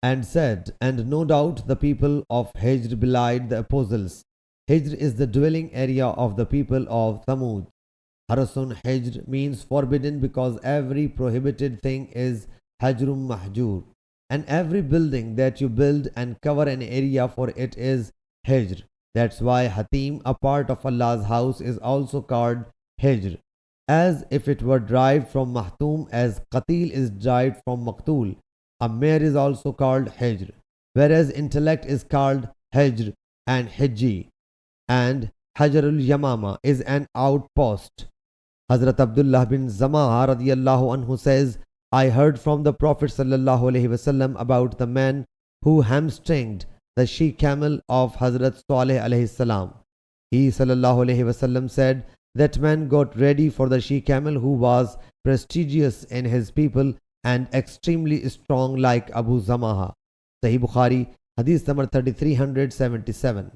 and said, and no doubt the people of Hijr belied the apostles. Hijr is the dwelling area of the people of Thamud. Harasun Hijr means forbidden because every prohibited thing is Hajrum Mahjur, and every building that you build and cover an area for it is Hijr. That's why Hatim, a part of Allah's house, is also called Hijr, as if it were derived from Mahtum, as Qatil is derived from Maqtul. A mare is also called Hijr, whereas intellect is called Hijr and Hijji, and Hajarul Yamama is an outpost. Hazrat Abdullah bin Zama'a radiyallahu anhu says, I heard from the Prophet sallallahu alaihi wasallam about the man who hamstringed the she-camel of Hazrat Saleh alayhi salam. He sallallahu alaihi wasallam said, that man got ready for the she-camel who was prestigious in his people and extremely strong like Abu Zamaha. Sahih Bukhari, Hadith number 3377.